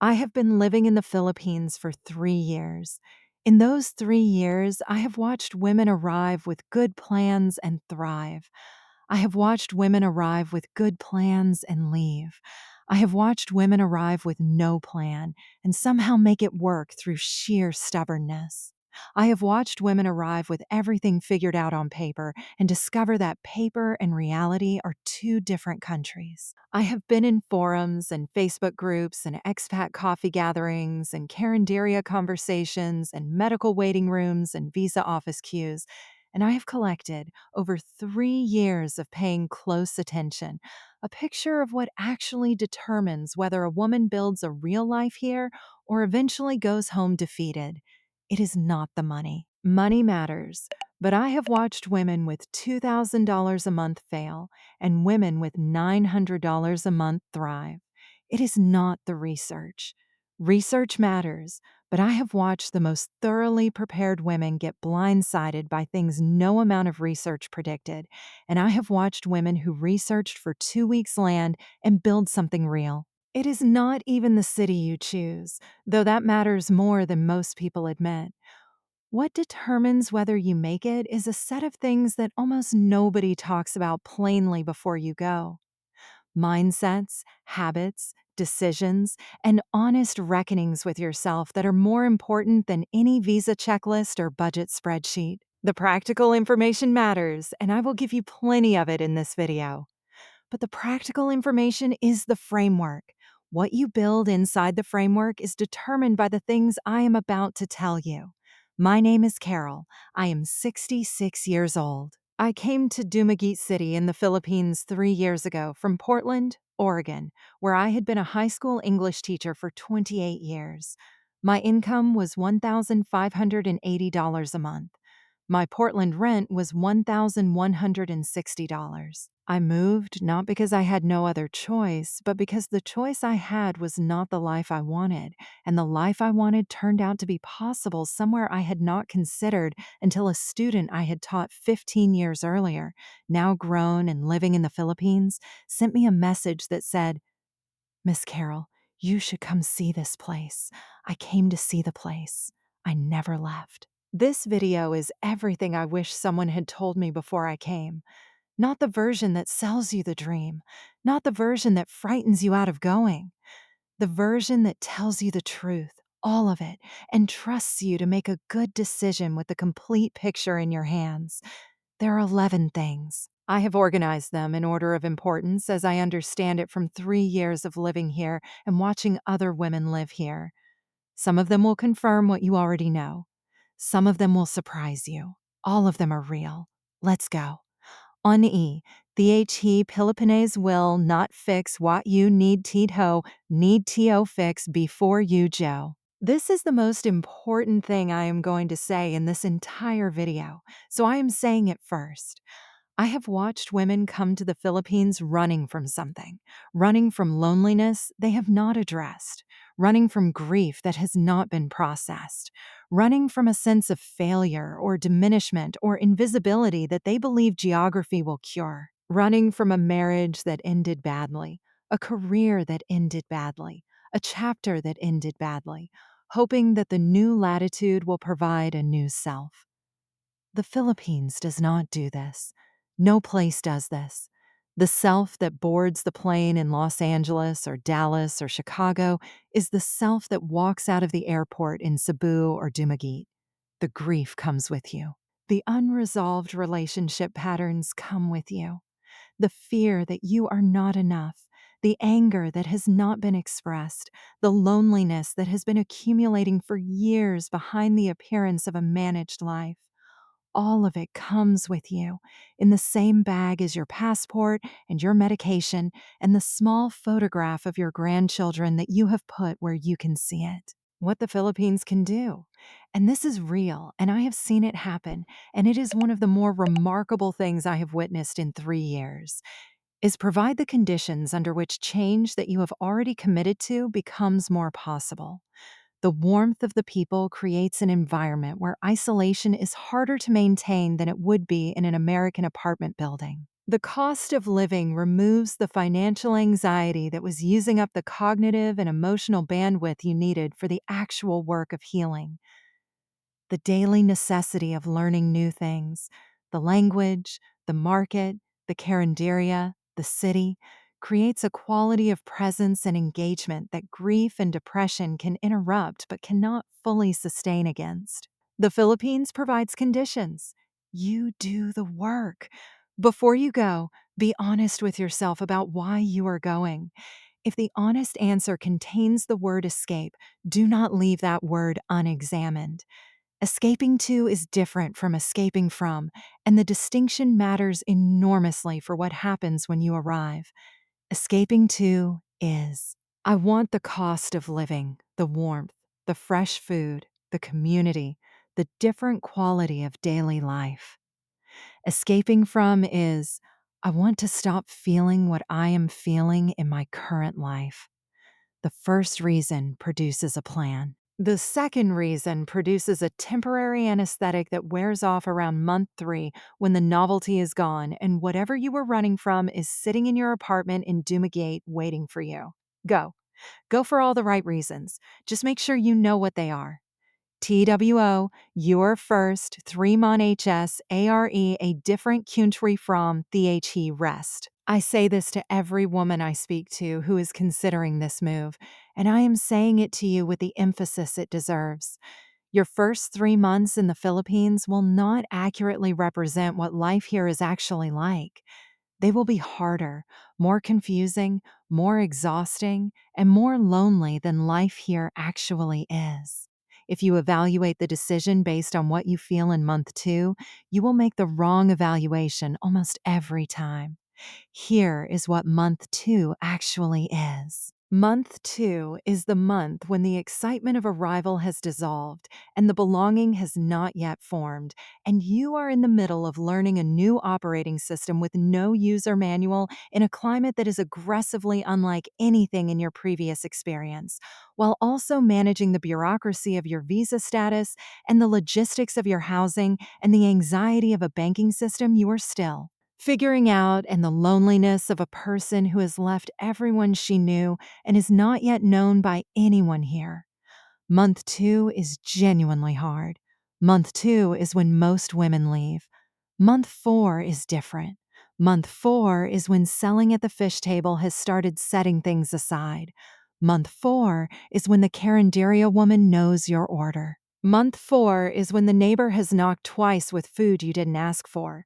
I have been living in the Philippines for 3 years. In those 3 years, I have watched women arrive with good plans and thrive. I have watched women arrive with good plans and leave. I have watched women arrive with no plan and somehow make it work through sheer stubbornness. I have watched women arrive with everything figured out on paper and discover that paper and reality are two different countries. I have been in forums and Facebook groups and expat coffee gatherings and Carinderia conversations and medical waiting rooms and visa office queues, and I have collected, over 3 years of paying close attention, a picture of what actually determines whether a woman builds a real life here or eventually goes home defeated. It is not the money. Money matters, but I have watched women with $2,000 a month fail and women with $900 a month thrive. It is not the research. Research matters, but I have watched the most thoroughly prepared women get blindsided by things no amount of research predicted, and I have watched women who researched for 2 weeks land and build something real. It is not even the city you choose, though that matters more than most people admit. What determines whether you make it is a set of things that almost nobody talks about plainly before you go: mindsets, habits, decisions, and honest reckonings with yourself that are more important than any visa checklist or budget spreadsheet. The practical information matters, and I will give you plenty of it in this video. But the practical information is the framework. What you build inside the framework is determined by the things I am about to tell you. My name is Carol. I am 66 years old. I came to Dumaguete City in the Philippines 3 years ago from Portland, Oregon, where I had been a high school English teacher for 28 years. My income was $1,580 a month. My Portland rent was $1,160. I moved not because I had no other choice, but because the choice I had was not the life I wanted, and the life I wanted turned out to be possible somewhere I had not considered until a student I had taught 15 years earlier, now grown and living in the Philippines, sent me a message that said, "Miss Carroll, you should come see this place. I came to see the place. I never left." This video is everything I wish someone had told me before I came. Not the version that sells you the dream, not the version that frightens you out of going, the version that tells you the truth, all of it, and trusts you to make a good decision with the complete picture in your hands. There are 11 things. I have organized them in order of importance as I understand it from 3 years of living here and watching other women live here. Some of them will confirm what you already know. Some of them will surprise you. All of them are real. Let's go. On E, the he Peloponnese will not fix what you need to fix before you Joe. This is the most important thing I am going to say in this entire video, so I am saying it first. I have watched women come to the Philippines running from something, running from loneliness they have not addressed, running from grief that has not been processed, running from a sense of failure or diminishment or invisibility that they believe geography will cure, running from a marriage that ended badly, a career that ended badly, a chapter that ended badly, hoping that the new latitude will provide a new self. The Philippines does not do this. No place does this. The self that boards the plane in Los Angeles or Dallas or Chicago is the self that walks out of the airport in Cebu or Dumaguete. The grief comes with you. The unresolved relationship patterns come with you. The fear that you are not enough, the anger that has not been expressed, the loneliness that has been accumulating for years behind the appearance of a managed life. All of it comes with you in the same bag as your passport and your medication and the small photograph of your grandchildren that you have put where you can see it. What the Philippines can do. And this is real, and I have seen it happen, and it is one of the more remarkable things I have witnessed in 3 years, is provide the conditions under which change that you have already committed to becomes more possible. The warmth of the people creates an environment where isolation is harder to maintain than it would be in an American apartment building. The cost of living removes the financial anxiety that was using up the cognitive and emotional bandwidth you needed for the actual work of healing. The daily necessity of learning new things, the language, the market, the carinderia, the city, creates a quality of presence and engagement that grief and depression can interrupt but cannot fully sustain against. The Philippines provides conditions. You do the work. Before you go, be honest with yourself about why you are going. If the honest answer contains the word escape, do not leave that word unexamined. Escaping to is different from escaping from, and the distinction matters enormously for what happens when you arrive. Escaping to is. I want the cost of living, the warmth, the fresh food, the community, the different quality of daily life. Escaping from is. I want to stop feeling what I am feeling in my current life. The first reason produces a plan. The second reason produces a temporary anesthetic that wears off around month 3 when the novelty is gone and whatever you were running from is sitting in your apartment in Dumagate waiting for you. Go. Go for all the right reasons. Just make sure you know what they are. TWO, your first, 3-mon HS, ARE, a different country from THE rest. I say this to every woman I speak to who is considering this move, and I am saying it to you with the emphasis it deserves. Your first 3 months in the Philippines will not accurately represent what life here is actually like. They will be harder, more confusing, more exhausting, and more lonely than life here actually is. If you evaluate the decision based on what you feel in month 2, you will make the wrong evaluation almost every time. Here is what month 2 actually is. Month 2 is the month when the excitement of arrival has dissolved and the belonging has not yet formed, and you are in the middle of learning a new operating system with no user manual in a climate that is aggressively unlike anything in your previous experience, while also managing the bureaucracy of your visa status and the logistics of your housing and the anxiety of a banking system you are still figuring out, and the loneliness of a person who has left everyone she knew and is not yet known by anyone here. Month 2 is genuinely hard. Month 2 is when most women leave. Month 4 is different. Month 4 is when selling at the fish table has started setting things aside. Month 4 is when the carinderia woman knows your order. Month 4 is when the neighbor has knocked twice with food you didn't ask for.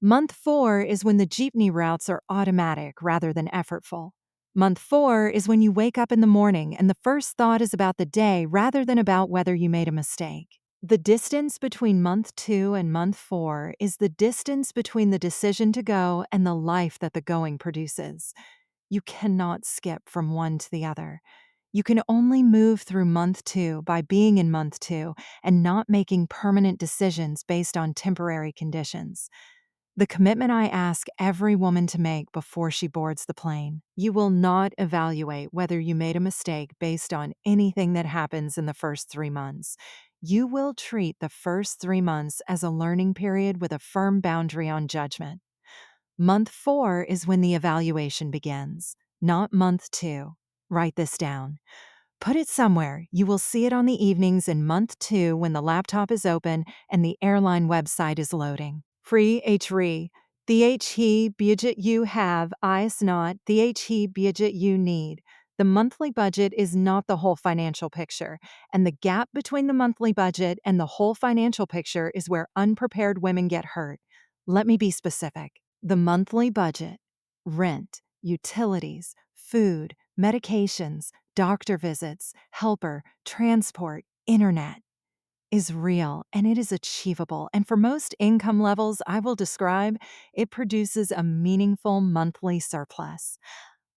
Month 4 is when the jeepney routes are automatic rather than effortful. Month 4 is when you wake up in the morning and the first thought is about the day rather than about whether you made a mistake. The distance between month 2 and month 4 is the distance between the decision to go and the life that the going produces. You cannot skip from one to the other. You can only move through month 2 by being in month 2 and not making permanent decisions based on temporary conditions. The commitment I ask every woman to make before she boards the plane. You will not evaluate whether you made a mistake based on anything that happens in the first 3 months. You will treat the first 3 months as a learning period with a firm boundary on judgment. Month 4 is when the evaluation begins, not month 2. Write this down. Put it somewhere. You will see it on the evenings in month 2 when the laptop is open and the airline website is loading. Free HRE. The budget you have, is not the budget you need. The monthly budget is not the whole financial picture, and the gap between the monthly budget and the whole financial picture is where unprepared women get hurt. Let me be specific. The monthly budget, rent, utilities, food, medications, doctor visits, helper, transport, internet, is real and it is achievable. And for most income levels I will describe, it produces a meaningful monthly surplus.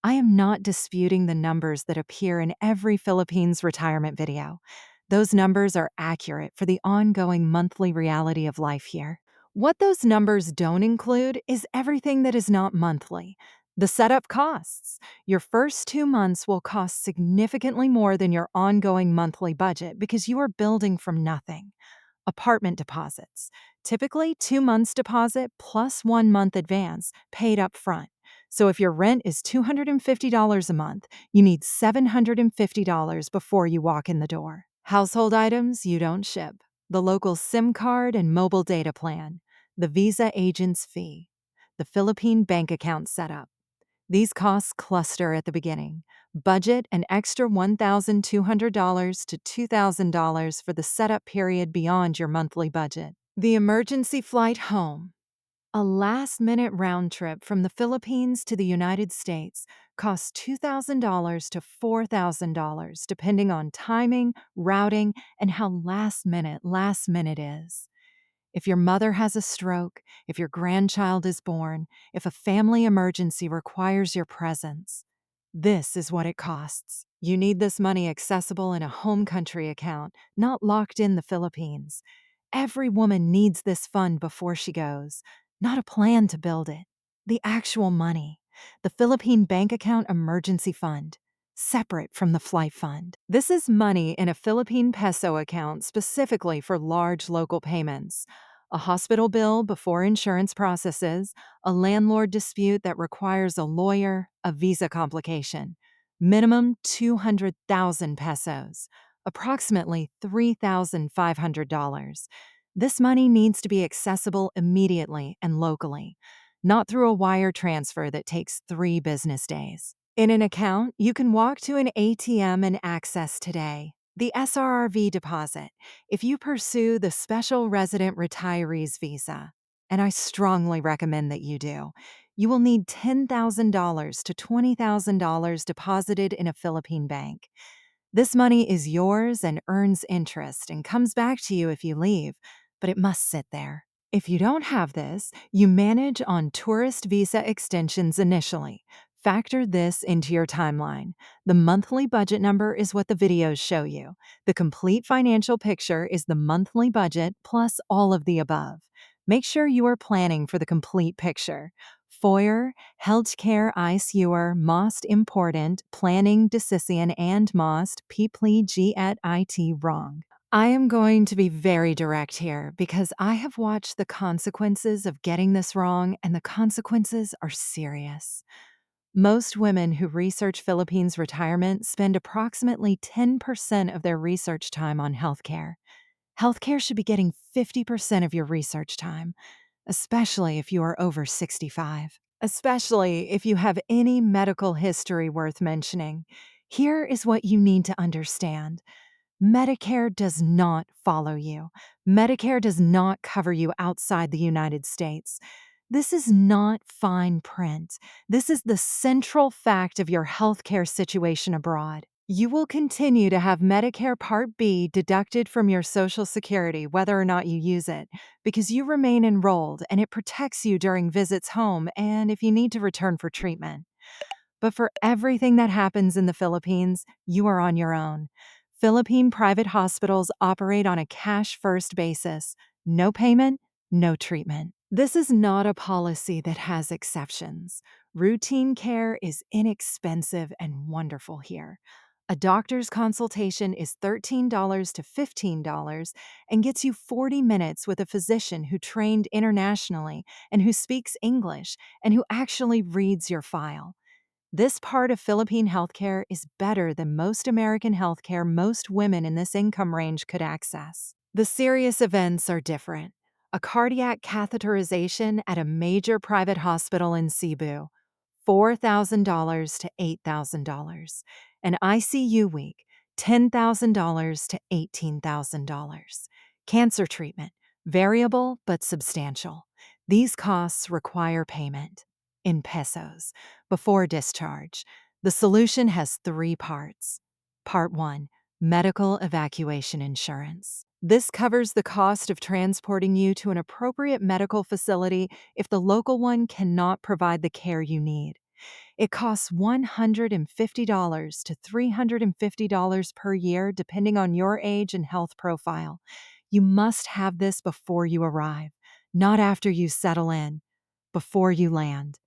I am not disputing the numbers that appear in every Philippines retirement video. Those numbers are accurate for the ongoing monthly reality of life here. What those numbers don't include is everything that is not monthly. The setup costs. Your first 2 months will cost significantly more than your ongoing monthly budget because you are building from nothing. Apartment deposits. Typically 2 months deposit plus 1 month advance paid up front. So if your rent is $250 a month, you need $750 before you walk in the door. Household items you don't ship. The local SIM card and mobile data plan. The visa agent's fee. The Philippine bank account setup. These costs cluster at the beginning. Budget an extra $1,200 to $2,000 for the setup period beyond your monthly budget. The emergency flight home. A last minute round trip from the Philippines to the United States costs $2,000 to $4,000 depending on timing, routing, and how last minute is. If your mother has a stroke, if your grandchild is born, if a family emergency requires your presence, this is what it costs. You need this money accessible in a home country account, not locked in the Philippines. Every woman needs this fund before she goes, not a plan to build it. The actual money. The Philippine Bank Account Emergency Fund, separate from the flight fund. This is money in a Philippine peso account specifically for large local payments. A hospital bill before insurance processes, a landlord dispute that requires a lawyer, a visa complication. Minimum 200,000 pesos, approximately $3,500. This money needs to be accessible immediately and locally, not through a wire transfer that takes 3 business days. In an account, you can walk to an ATM and access today. The SRRV deposit, if you pursue the Special Resident Retirees Visa, and I strongly recommend that you do, you will need $10,000 to $20,000 deposited in a Philippine bank. This money is yours and earns interest and comes back to you if you leave, but it must sit there. If you don't have this, you manage on tourist visa extensions initially. Factor this into your timeline. The monthly budget number is what the videos show you. The complete financial picture is the monthly budget plus all of the above. Make sure you are planning for the complete picture. Foyer, healthcare ICUer, most important, planning decision and most, people get it wrong. I am going to be very direct here because I have watched the consequences of getting this wrong, and the consequences are serious. Most women who research Philippines retirement spend approximately 10% of their research time on healthcare. Healthcare should be getting 50% of your research time, especially if you are over 65. Especially if you have any medical history worth mentioning. Here is what you need to understand. Medicare does not follow you. Medicare does not cover you outside the United States. This is not fine print. This is the central fact of your healthcare situation abroad. You will continue to have Medicare Part B deducted from your Social Security whether or not you use it, because you remain enrolled and it protects you during visits home and if you need to return for treatment. But for everything that happens in the Philippines, you are on your own. Philippine private hospitals operate on a cash-first basis. No payment, no treatment. This is not a policy that has exceptions. Routine care is inexpensive and wonderful here. A doctor's consultation is $13 to $15 and gets you 40 minutes with a physician who trained internationally and who speaks English and who actually reads your file. This part of Philippine healthcare is better than most American healthcare most women in this income range could access. The serious events are different. A cardiac catheterization at a major private hospital in Cebu, $4,000 to $8,000. An ICU week, $10,000 to $18,000. Cancer treatment, variable but substantial. These costs require payment in pesos before discharge. The solution has 3 parts. Part 1, medical evacuation insurance. This covers the cost of transporting you to an appropriate medical facility if the local one cannot provide the care you need. It costs $150 to $350 per year depending on your age and health profile. You must have this before you arrive, not after you settle in, before you land.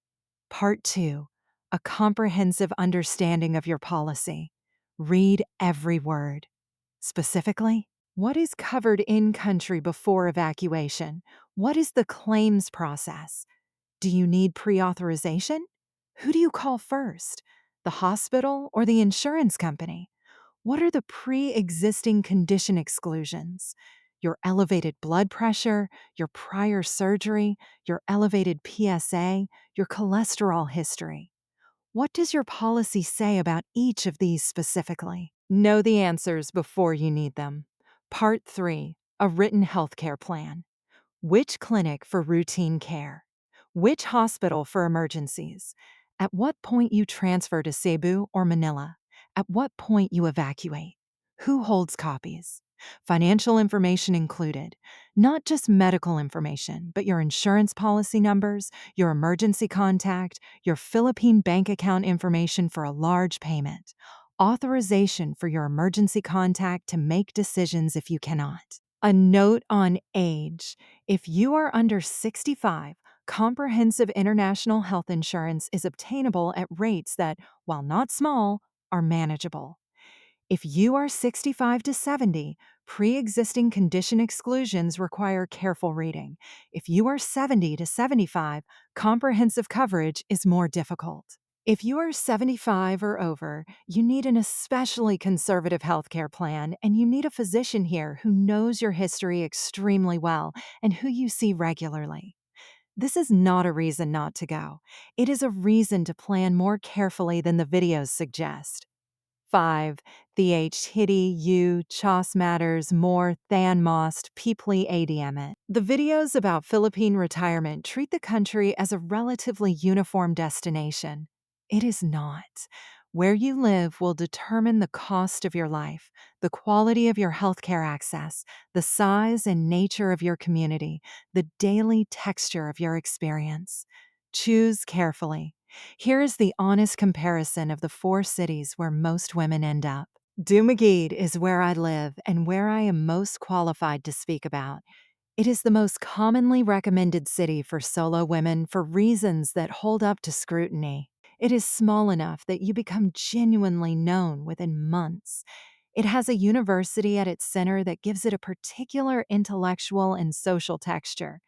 Part 2, a comprehensive understanding of your policy. Read every word. Specifically, What is covered in country before evacuation? What is the claims process? Do you need pre authorization? Who do you call first? The hospital or the insurance company? What are the pre existing condition exclusions? Your elevated blood pressure, your prior surgery, your elevated PSA, your cholesterol history. What does your policy say about each of these specifically? Know the answers before you need them. Part 3, a written healthcare plan. Which clinic for routine care? Which hospital for emergencies? At what point you transfer to Cebu or Manila? At what point you evacuate? Who holds copies? Financial information included. Not just medical information, but your insurance policy numbers, your emergency contact, your Philippine bank account information for a large payment. Authorization for your emergency contact to make decisions if you cannot. A note on age. If you are under 65, comprehensive international health insurance is obtainable at rates that, while not small, are manageable. If you are 65 to 70, pre existing condition exclusions require careful reading. If you are 70 to 75, comprehensive coverage is more difficult. If you are 75 or over, you need an especially conservative healthcare plan, and you need a physician here who knows your history extremely well and who you see regularly. This is not a reason not to go. It is a reason to plan more carefully than the videos suggest. 5. Th hidi u chos matters more than most people adm. The videos about Philippine retirement treat the country as a relatively uniform destination. It is not. Where you live will determine the cost of your life, the quality of your healthcare access, the size and nature of your community, the daily texture of your experience. Choose carefully. Here is the honest comparison of the 4 cities where most women end up. Dumaguete is where I live and where I am most qualified to speak about. It is the most commonly recommended city for solo women for reasons that hold up to scrutiny. It is small enough that you become genuinely known within months. It has a university at its center that gives it a particular intellectual and social texture.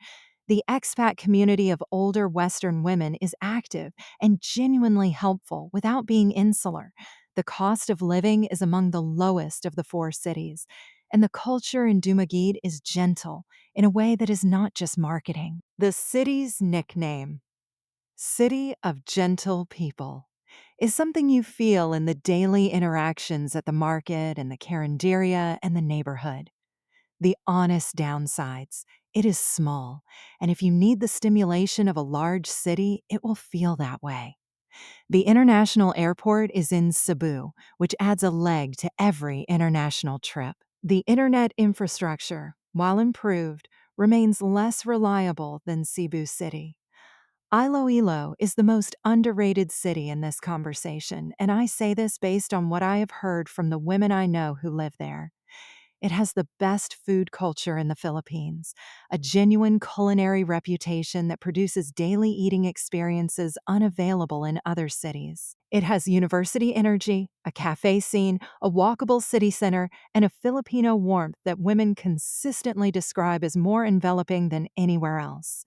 The expat community of older Western women is active and genuinely helpful without being insular. The cost of living is among the lowest of the 4 cities, and the culture in Dumaguete is gentle in a way that is not just marketing. The city's nickname, City of Gentle People, is something you feel in the daily interactions at the market and the carinderia and the neighborhood. The honest downsides. It is small, and if you need the stimulation of a large city, it will feel that way. The international airport is in Cebu, which adds a leg to every international trip. The internet infrastructure, while improved, remains less reliable than Cebu City. Iloilo is the most underrated city in this conversation, and I say this based on what I have heard from the women I know who live there. It has the best food culture in the Philippines, a genuine culinary reputation that produces daily eating experiences unavailable in other cities. It has university energy, a cafe scene, a walkable city center, and a Filipino warmth that women consistently describe as more enveloping than anywhere else.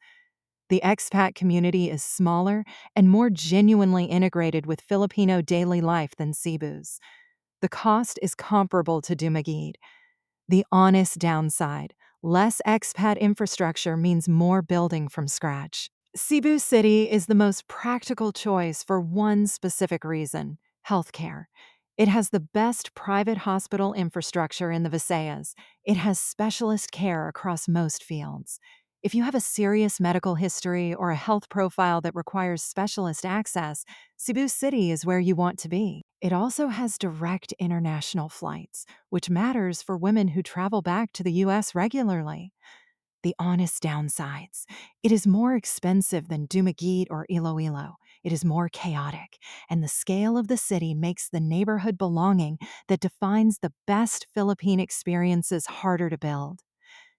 The expat community is smaller and more genuinely integrated with Filipino daily life than Cebu's. The cost is comparable to Dumaguete. The honest downside: less expat infrastructure means more building from scratch. Cebu City is the most practical choice for one specific reason: healthcare. It has the best private hospital infrastructure in the Visayas. It has specialist care across most fields. If you have a serious medical history or a health profile that requires specialist access, Cebu City is where you want to be. It also has direct international flights, which matters for women who travel back to the U.S. regularly. The honest downsides: it is more expensive than Dumaguete or Iloilo. It is more chaotic, and the scale of the city makes the neighborhood belonging that defines the best Philippine experiences harder to build.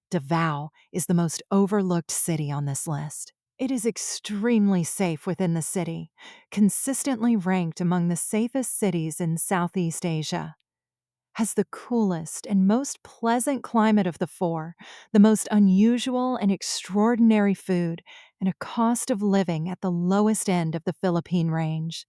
Davao is the most overlooked city on this list. It is extremely safe within the city, consistently ranked among the safest cities in Southeast Asia. has the coolest and most pleasant climate of the four, the most unusual and extraordinary food, and a cost of living at the lowest end of the Philippine range.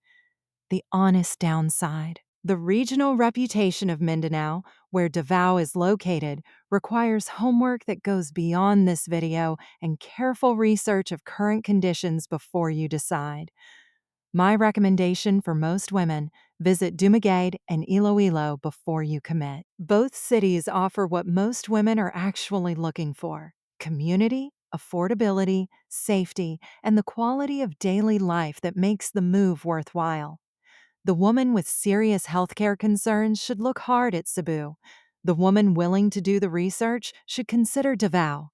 The honest downside. The regional reputation of Mindanao, where Davao is located, requires homework that goes beyond this video and careful research of current conditions before you decide. My recommendation for most women, visit Dumaguete and Iloilo before you commit. Both cities offer what most women are actually looking for: community, affordability, safety, and the quality of daily life that makes the move worthwhile. The woman with serious healthcare concerns should look hard at Cebu. The woman willing to do the research should consider Davao.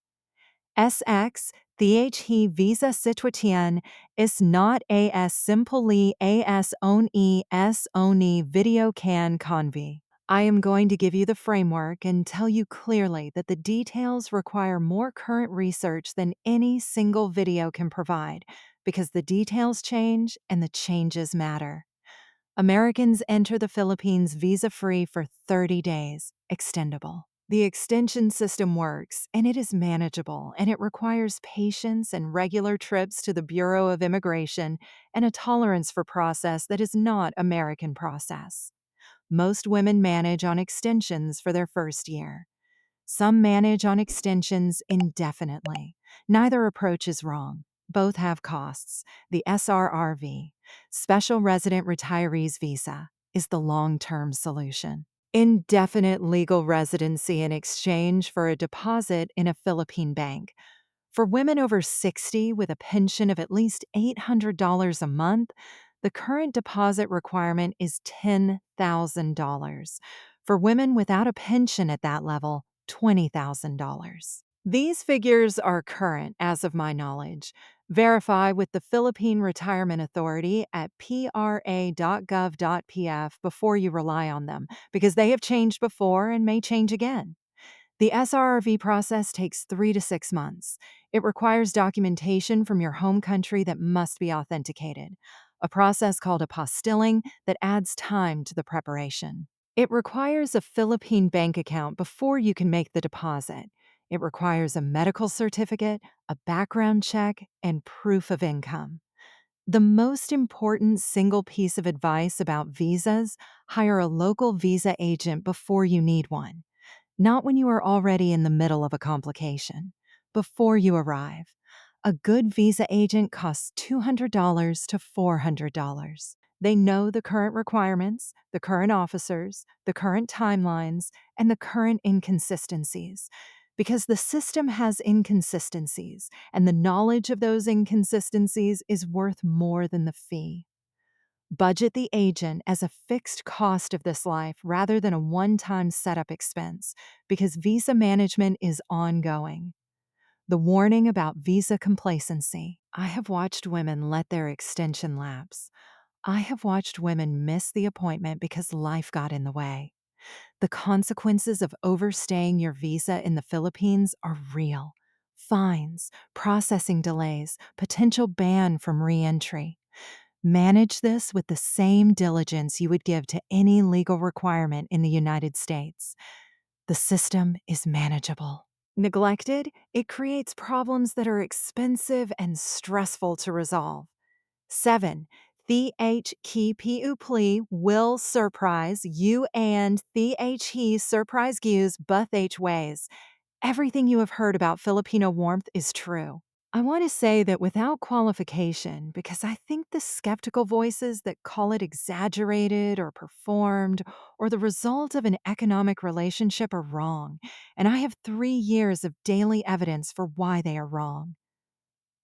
SX, THE visa situation is not as simply as only as only video can convey. I am going to give you the framework and tell you clearly that the details require more current research than any single video can provide, because the details change and the changes matter. Americans enter the Philippines visa-free for 30 days, extendable. The extension system works, and it is manageable, and it requires patience and regular trips to the Bureau of Immigration and a tolerance for process that is not American process. Most women manage on extensions for their first year. Some manage on extensions indefinitely. Neither approach is wrong. Both have costs. The SRRV, Special Resident Retirees Visa, is the long-term solution. Indefinite legal residency in exchange for a deposit in a Philippine bank. For women over 60 with a pension of at least $800 a month, the current deposit requirement is $10,000. For women without a pension at that level, $20,000. These figures are current as of my knowledge. Verify with the Philippine Retirement Authority at pra.gov.pf before you rely on them, because they have changed before and may change again. The SRRV process takes 3 to 6 months. It requires documentation from your home country that must be authenticated, a process called apostilling that adds time to the preparation. It requires a Philippine bank account before you can make the deposit. It requires a medical certificate, a background check, and proof of income. The most important single piece of advice about visas: hire a local visa agent before you need one. Not when you are already in the middle of a complication. Before you arrive. A good visa agent costs $200 to $400. They know the current requirements, the current officers, the current timelines, and the current inconsistencies. Because the system has inconsistencies, and the knowledge of those inconsistencies is worth more than the fee. Budget the agent as a fixed cost of this life rather than a one-time setup expense, because visa management is ongoing. The warning about visa complacency. I have watched women let their extension lapse. I have watched women miss the appointment because life got in the way. The consequences of overstaying your visa in the Philippines are real. Fines, processing delays, potential ban from re-entry. Manage this with the same diligence you would give to any legal requirement in the United States. The system is manageable. Neglected, it creates problems that are expensive and stressful to resolve. 7. The will surprise you, and he surprise yous both H ways. Everything you have heard about Filipino warmth is true. I want to say that without qualification, because I think the skeptical voices that call it exaggerated or performed or the result of an economic relationship are wrong, and I have 3 years of daily evidence for why they are wrong.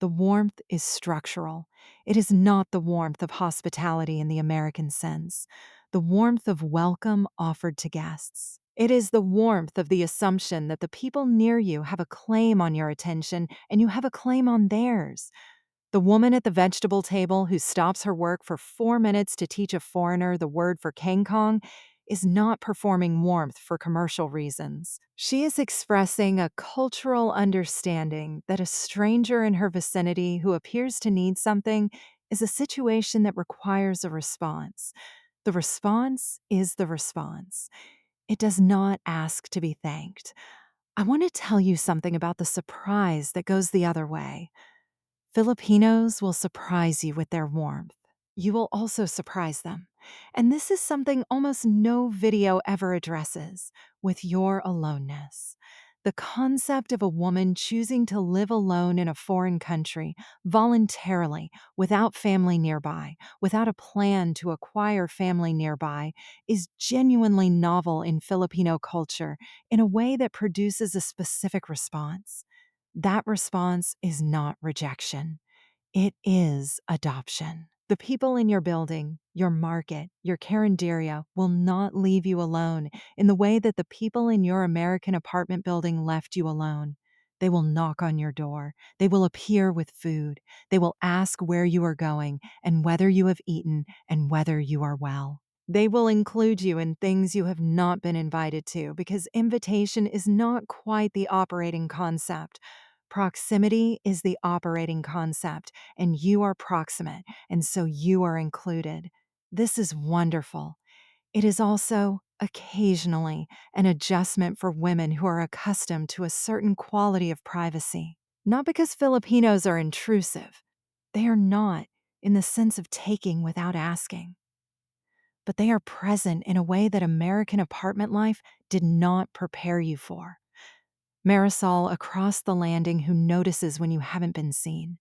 The warmth is structural. It is not the warmth of hospitality in the American sense, the warmth of welcome offered to guests. It is the warmth of the assumption that the people near you have a claim on your attention and you have a claim on theirs. The woman at the vegetable table who stops her work for 4 minutes to teach a foreigner the word for kangkong is not performing warmth for commercial reasons. She is expressing a cultural understanding that a stranger in her vicinity who appears to need something is a situation that requires a response. The response is the response. It does not ask to be thanked. I want to tell you something about the surprise that goes the other way. Filipinos will surprise you with their warmth. You will also surprise them. And this is something almost no video ever addresses with your aloneness. The concept of a woman choosing to live alone in a foreign country voluntarily, without family nearby, without a plan to acquire family nearby, is genuinely novel in Filipino culture in a way that produces a specific response. That response is not rejection. It is adoption. The people in your building, your market, your carinderia will not leave you alone in the way that the people in your American apartment building left you alone. They will knock on your door. They will appear with food. They will ask where you are going and whether you have eaten and whether you are well. They will include you in things you have not been invited to because invitation is not quite the operating concept. Proximity is the operating concept, and you are proximate, and so you are included. This is wonderful. It is also, occasionally, an adjustment for women who are accustomed to a certain quality of privacy. Not because Filipinos are intrusive, they are not, in the sense of taking without asking, but they are present in a way that American apartment life did not prepare you for. Marisol across the landing who notices when you haven't been seen.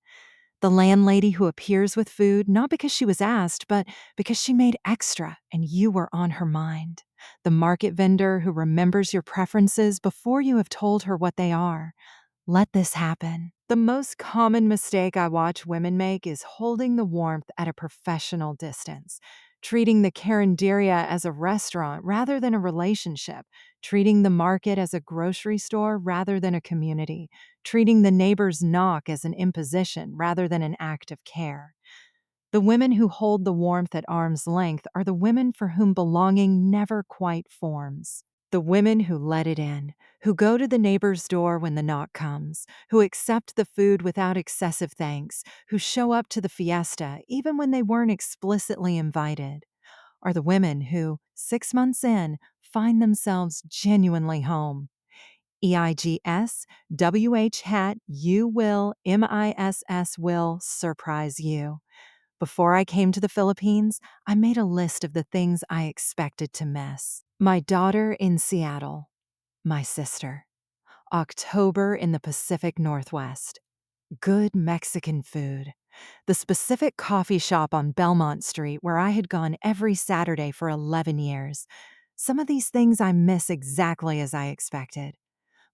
The landlady who appears with food not because she was asked, but because she made extra and you were on her mind. The market vendor who remembers your preferences before you have told her what they are. Let this happen. The most common mistake I watch women make is holding the warmth at a professional distance, treating the carinderia as a restaurant rather than a relationship, treating the market as a grocery store rather than a community, treating the neighbor's knock as an imposition rather than an act of care. The women who hold the warmth at arm's length are the women for whom belonging never quite forms. The women who let it in, who go to the neighbor's door when the knock comes, who accept the food without excessive thanks, who show up to the fiesta even when they weren't explicitly invited, are the women who, 6 months in, find themselves genuinely home. EIGS, WH hat, you will, MISS will surprise you. Before I came to the Philippines, I made a list of the things I expected to miss. My daughter in Seattle, my sister. October in the Pacific Northwest. Good Mexican food. The specific coffee shop on Belmont Street where I had gone every Saturday for 11 years. Some of these things I miss exactly as I expected.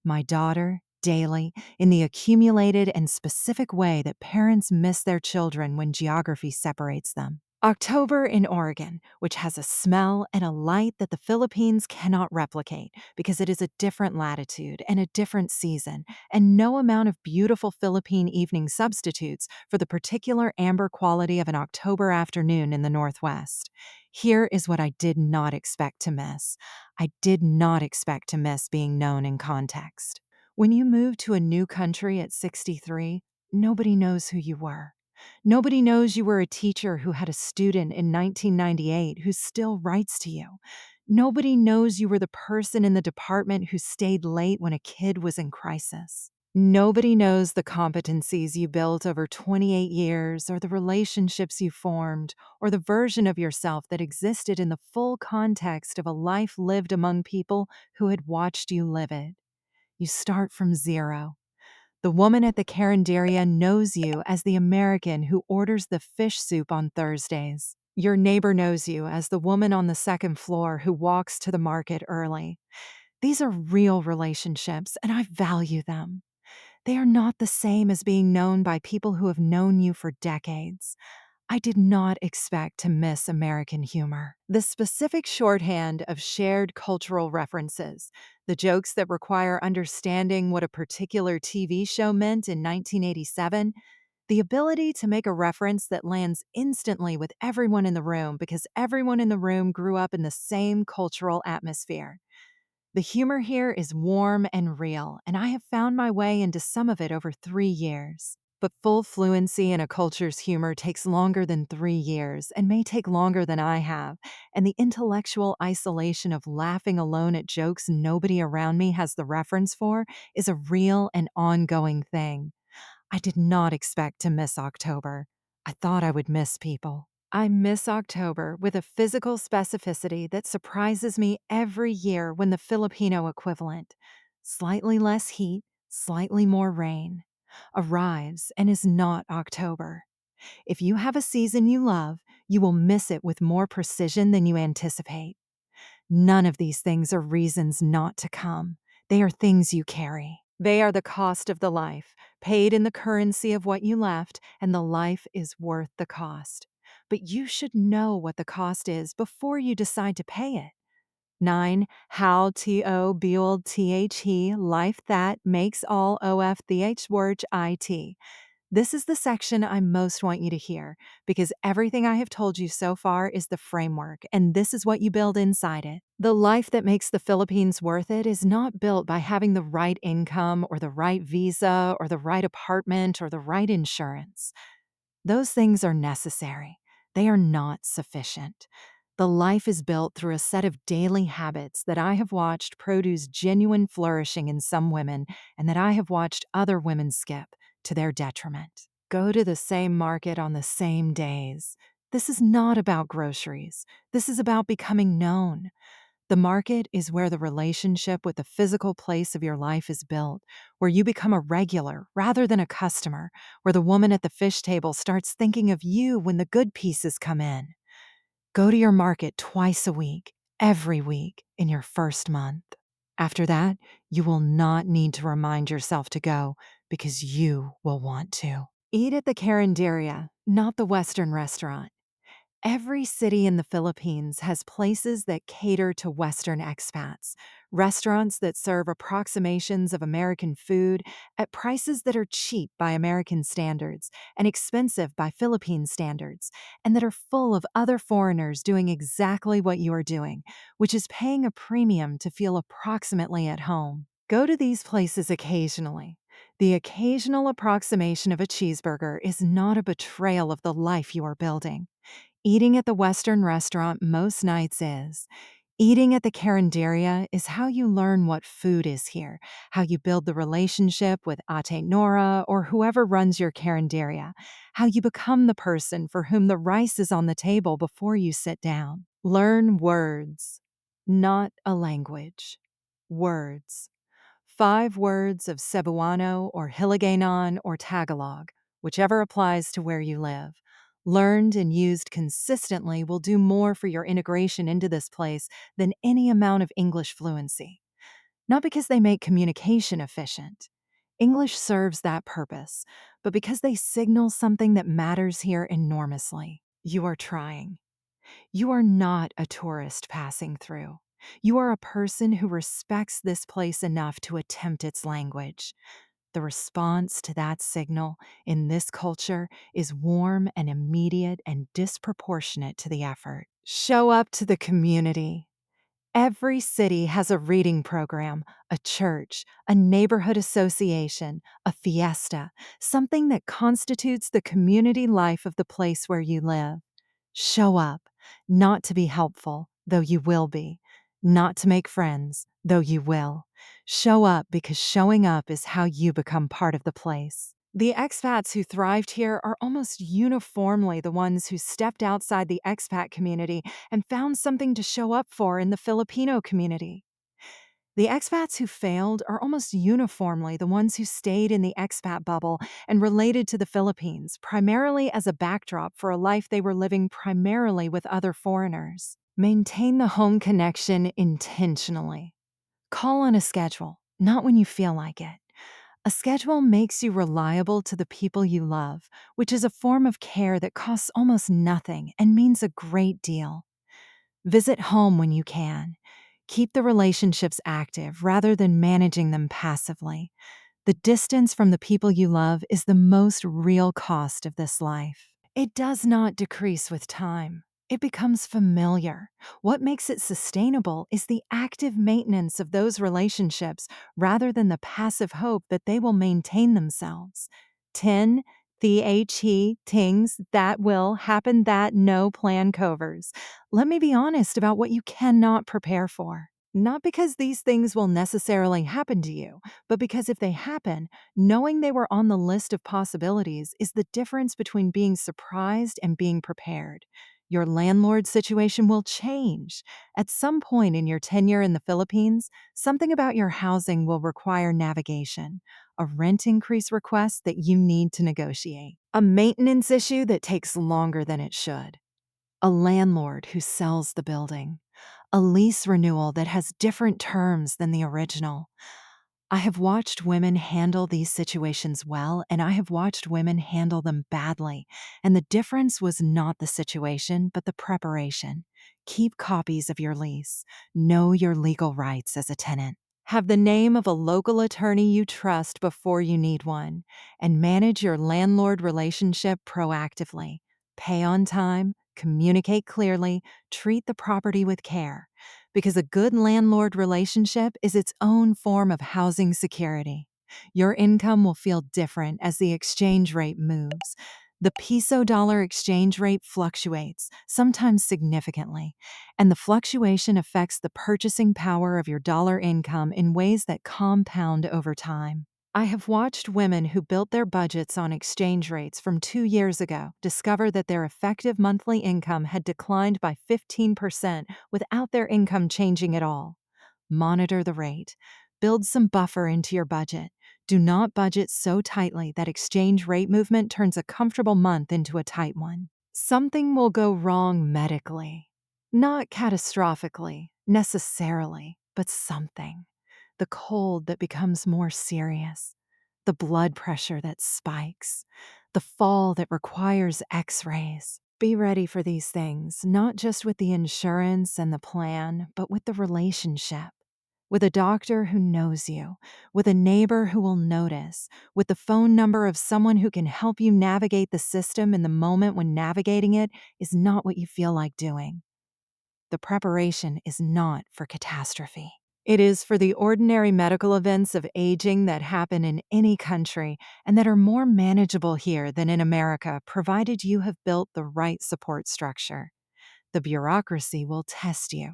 My daughter, daily, in the accumulated and specific way that parents miss their children when geography separates them. October in Oregon, which has a smell and a light that the Philippines cannot replicate because it is a different latitude and a different season, and no amount of beautiful Philippine evening substitutes for the particular amber quality of an October afternoon in the Northwest. Here is what I did not expect to miss. I did not expect to miss being known in context. When you move to a new country at 63, nobody knows who you were. Nobody knows you were a teacher who had a student in 1998 who still writes to you. Nobody knows you were the person in the department who stayed late when a kid was in crisis. Nobody knows the competencies you built over 28 years, or the relationships you formed, or the version of yourself that existed in the full context of a life lived among people who had watched you live it. You start from zero. The woman at the carinderia knows you as the American who orders the fish soup on Thursdays. Your neighbor knows you as the woman on the second floor who walks to the market early. These are real relationships, and I value them. They are not the same as being known by people who have known you for decades. I did not expect to miss American humor. The specific shorthand of shared cultural references, the jokes that require understanding what a particular TV show meant in 1987, the ability to make a reference that lands instantly with everyone in the room because everyone in the room grew up in the same cultural atmosphere. The humor here is warm and real, and I have found my way into some of it over 3 years. But full fluency in a culture's humor takes longer than 3 years and may take longer than I have. And the intellectual isolation of laughing alone at jokes nobody around me has the reference for is a real and ongoing thing. I did not expect to miss October. I thought I would miss people. I miss October with a physical specificity that surprises me every year when the Filipino equivalent, slightly less heat, slightly more rain, arrives and is not October. If you have a season you love, you will miss it with more precision than you anticipate. None of these things are reasons not to come. They are things you carry. They are the cost of the life, paid in the currency of what you left, and the life is worth the cost. But you should know what the cost is before you decide to pay it. 9. How to build the life that makes all of the word it. This is the section I most want you to hear because everything I have told you so far is the framework, and this is what you build inside it. The life that makes the Philippines worth it is not built by having the right income or the right visa or the right apartment or the right insurance. Those things are necessary. They are not sufficient. The life is built through a set of daily habits that I have watched produce genuine flourishing in some women and that I have watched other women skip to their detriment. Go to the same market on the same days. This is not about groceries. This is about becoming known. The market is where the relationship with the physical place of your life is built, where you become a regular rather than a customer, where the woman at the fish table starts thinking of you when the good pieces come in. Go to your market twice a week, every week, in your first month. After that, you will not need to remind yourself to go because you will want to. Eat at the Carinderia, not the Western restaurant. Every city in the Philippines has places that cater to Western expats, restaurants that serve approximations of American food at prices that are cheap by American standards and expensive by Philippine standards, and that are full of other foreigners doing exactly what you are doing, which is paying a premium to feel approximately at home. Go to these places occasionally. The occasional approximation of a cheeseburger is not a betrayal of the life you are building. Eating at the Western restaurant most nights is. Eating at the Carinderia is how you learn what food is here, how you build the relationship with Ate Nora or whoever runs your Carinderia, how you become the person for whom the rice is on the table before you sit down. Learn words, not a language. Words. 5 words of Cebuano or Hiligaynon or Tagalog, whichever applies to where you live. Learned and used consistently will do more for your integration into this place than any amount of English fluency. Not because they make communication efficient. English serves that purpose, but because they signal something that matters here enormously. You are trying. You are not a tourist passing through. You are a person who respects this place enough to attempt its language. The response to that signal in this culture is warm and immediate and disproportionate to the effort. Show up to the community. Every city has a reading program, a church, a neighborhood association, a fiesta, something that constitutes the community life of the place where you live. Show up, not to be helpful, though you will be, not to make friends, though you will. Show up because showing up is how you become part of the place. The expats who thrived here are almost uniformly the ones who stepped outside the expat community and found something to show up for in the Filipino community. The expats who failed are almost uniformly the ones who stayed in the expat bubble and related to the Philippines, primarily as a backdrop for a life they were living primarily with other foreigners. Maintain the home connection intentionally. Call on a schedule, not when you feel like it. A schedule makes you reliable to the people you love, which is a form of care that costs almost nothing and means a great deal. Visit home when you can. Keep the relationships active rather than managing them passively. The distance from the people you love is the most real cost of this life. It does not decrease with time. It becomes familiar. What makes it sustainable is the active maintenance of those relationships rather than the passive hope that they will maintain themselves. 10 things that will happen that no plan covers. Let me be honest about what you cannot prepare for. Not because these things will necessarily happen to you, but because if they happen, knowing they were on the list of possibilities is the difference between being surprised and being prepared. Your landlord situation will change. At some point in your tenure in the Philippines, something about your housing will require navigation, a rent increase request that you need to negotiate, a maintenance issue that takes longer than it should, a landlord who sells the building, a lease renewal that has different terms than the original. I have watched women handle these situations well, and I have watched women handle them badly. And the difference was not the situation, but the preparation. Keep copies of your lease. Know your legal rights as a tenant. Have the name of a local attorney you trust before you need one. And manage your landlord relationship proactively. Pay on time, communicate clearly, treat the property with care, because a good landlord relationship is its own form of housing security. Your income will feel different as the exchange rate moves. The peso dollar exchange rate fluctuates, sometimes significantly, and the fluctuation affects the purchasing power of your dollar income in ways that compound over time. I have watched women who built their budgets on exchange rates from 2 years ago discover that their effective monthly income had declined by 15% without their income changing at all. Monitor the rate. Build some buffer into your budget. Do not budget so tightly that exchange rate movement turns a comfortable month into a tight one. Something will go wrong medically. Not catastrophically, necessarily, but something. The cold that becomes more serious, the blood pressure that spikes, the fall that requires x rays. Be ready for these things, not just with the insurance and the plan, but with the relationship. With a doctor who knows you, with a neighbor who will notice, with the phone number of someone who can help you navigate the system in the moment when navigating it is not what you feel like doing. The preparation is not for catastrophe. It is for the ordinary medical events of aging that happen in any country and that are more manageable here than in America, provided you have built the right support structure. The bureaucracy will test you.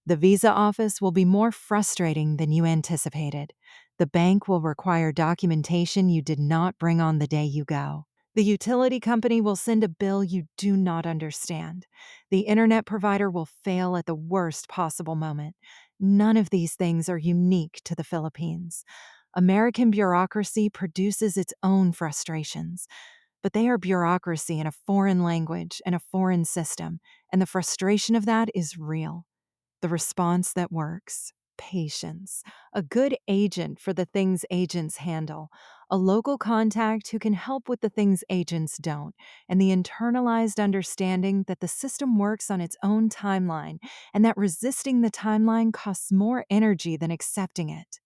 The visa office will be more frustrating than you anticipated. The bank will require documentation you did not bring on the day you go. The utility company will send a bill you do not understand. The internet provider will fail at the worst possible moment. None of these things are unique to the Philippines. American bureaucracy produces its own frustrations, but they are bureaucracy in a foreign language and a foreign system, and the frustration of that is real. The response that works. Patience. A good agent for the things agents handle. A local contact who can help with the things agents don't. And the internalized understanding that the system works on its own timeline and that resisting the timeline costs more energy than accepting it.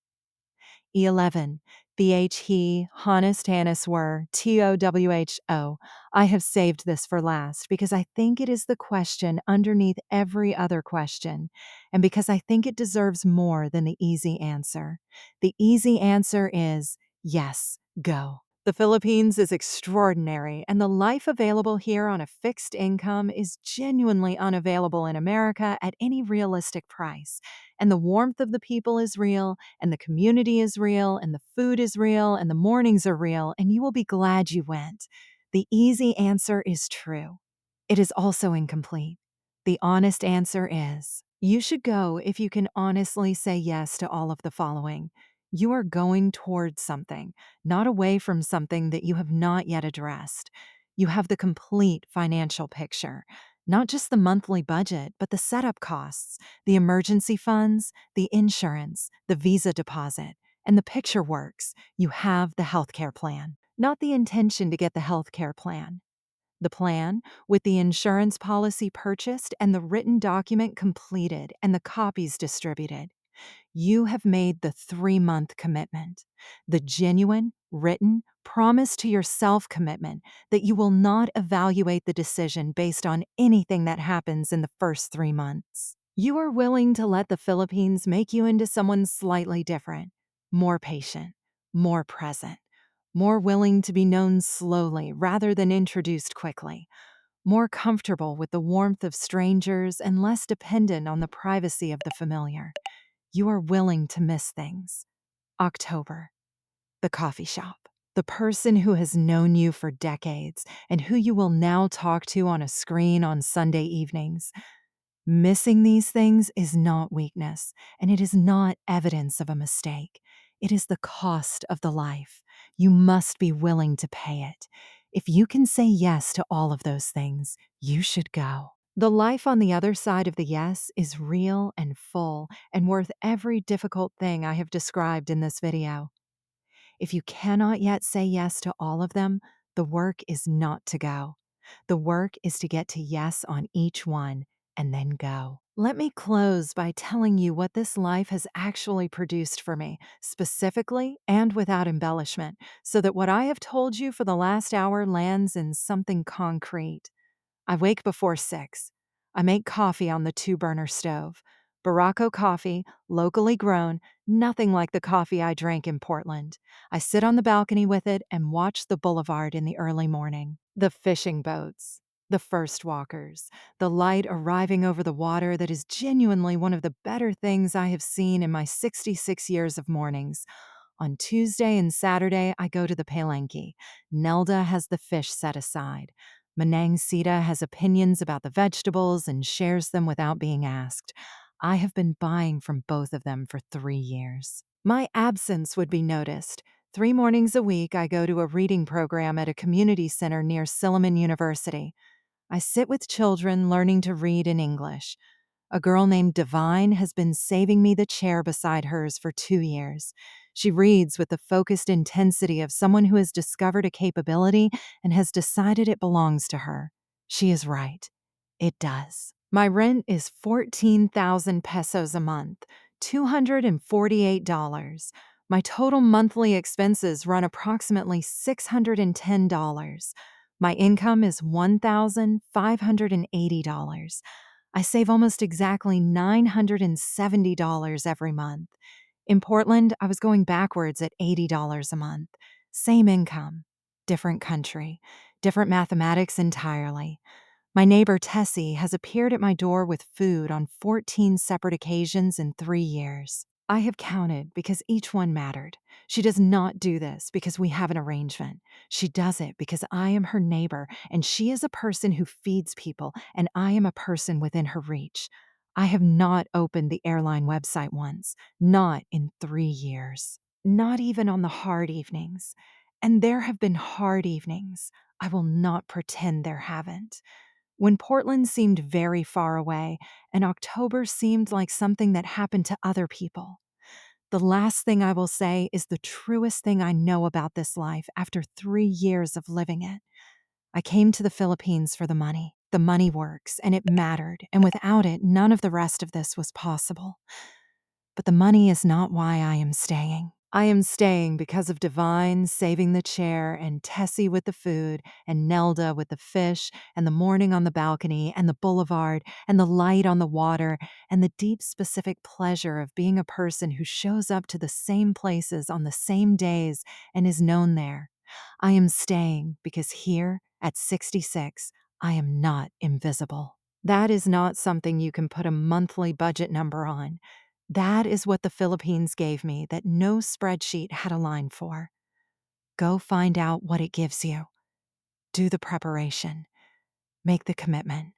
E11. He, honest Hannes were, TOWHO. I have saved this for last because I think it is the question underneath every other question, and because I think it deserves more than the easy answer. The easy answer is yes, go. The Philippines is extraordinary, and the life available here on a fixed income is genuinely unavailable in America at any realistic price. And the warmth of the people is real, and the community is real, and the food is real, and the mornings are real, and you will be glad you went. The easy answer is true. It is also incomplete. The honest answer is you should go if you can honestly say yes to all of the following. You are going towards something, not away from something that you have not yet addressed. You have the complete financial picture, not just the monthly budget, but the setup costs, the emergency funds, the insurance, the visa deposit, and the picture works. You have the healthcare plan, not the intention to get the healthcare plan. The plan, with the insurance policy purchased and the written document completed and the copies distributed. You have made the 3-month commitment, the genuine, written, promise to yourself commitment that you will not evaluate the decision based on anything that happens in the first 3 months. You are willing to let the Philippines make you into someone slightly different, more patient, more present, more willing to be known slowly rather than introduced quickly, more comfortable with the warmth of strangers and less dependent on the privacy of the familiar. You are willing to miss things. October. The coffee shop. The person who has known you for decades and who you will now talk to on a screen on Sunday evenings. Missing these things is not weakness, and it is not evidence of a mistake. It is the cost of the life. You must be willing to pay it. If you can say yes to all of those things, you should go. The life on the other side of the yes is real and full and worth every difficult thing I have described in this video. If you cannot yet say yes to all of them, the work is not to go. The work is to get to yes on each one and then go. Let me close by telling you what this life has actually produced for me, specifically and without embellishment, so that what I have told you for the last hour lands in something concrete. I wake before 6. I make coffee on the 2-burner stove. Baracco coffee, locally grown, nothing like the coffee I drank in Portland. I sit on the balcony with it and watch the boulevard in the early morning. The fishing boats, the first walkers, the light arriving over the water that is genuinely one of the better things I have seen in my 66 years of mornings. On Tuesday and Saturday, I go to the Palenque. Nelda has the fish set aside. Manang Sita has opinions about the vegetables and shares them without being asked. I have been buying from both of them for 3 years. My absence would be noticed. 3 mornings a week, I go to a reading program at a community center near Silliman University. I sit with children learning to read in English. A girl named Divine has been saving me the chair beside hers for 2 years. She reads with the focused intensity of someone who has discovered a capability and has decided it belongs to her. She is right. It does. My rent is 14,000 pesos a month, $248. My total monthly expenses run approximately $610. My income is $1,580. I save almost exactly $970 every month. In Portland, I was going backwards at $80 a month. Same income, different country, different mathematics entirely. My neighbor Tessie has appeared at my door with food on 14 separate occasions in 3 years. I have counted because each one mattered. She does not do this because we have an arrangement. She does it because I am her neighbor and she is a person who feeds people and I am a person within her reach. I have not opened the airline website once, not in 3 years, not even on the hard evenings. And there have been hard evenings. I will not pretend there haven't. When Portland seemed very far away, and October seemed like something that happened to other people. The last thing I will say is the truest thing I know about this life after 3 years of living it. I came to the Philippines for the money. The money works, and it mattered, and without it, none of the rest of this was possible. But the money is not why I am staying. I am staying because of Divine saving the chair and Tessie with the food and Nelda with the fish and the morning on the balcony and the boulevard and the light on the water and the deep specific pleasure of being a person who shows up to the same places on the same days and is known there. I am staying because here at 66, I am not invisible. That is not something you can put a monthly budget number on. That is what the Philippines gave me that no spreadsheet had a line for. Go find out what it gives you. Do the preparation. Make the commitment.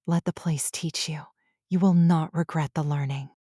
Let the place teach you. You will not regret the learning.